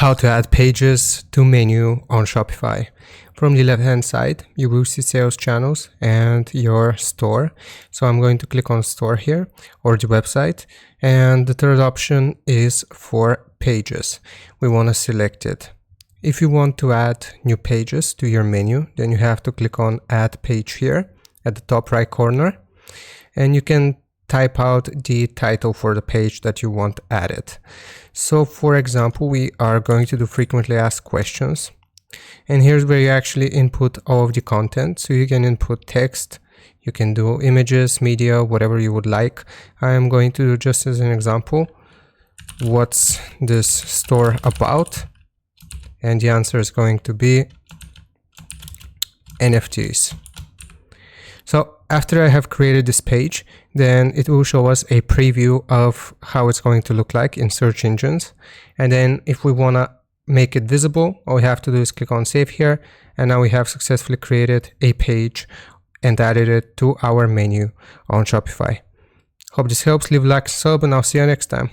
how to add pages to menu on Shopify. From the left hand side, you will see sales channels and your store. So I'm going to click on store here, or the website. And the third option is for pages. We want to select it. If you want to add new pages to your menu, then you have to click on add page here at the top right corner. And you can type out the title for the page that you want added. So for example, we are going to do frequently asked questions. And here's where you actually input all of the content. So you can input text, you can do images, media, whatever you would like. I am going to do, just as an example, what's this store about? And the answer is going to be NFTs. So after I have created this page, then it will show us a preview of how it's going to look like in search engines. And then if we want to make it visible, all we have to do is click on save here. And now we have successfully created a page and added it to our menu on Shopify. Hope this helps. Leave a like, sub, and I'll see you next time.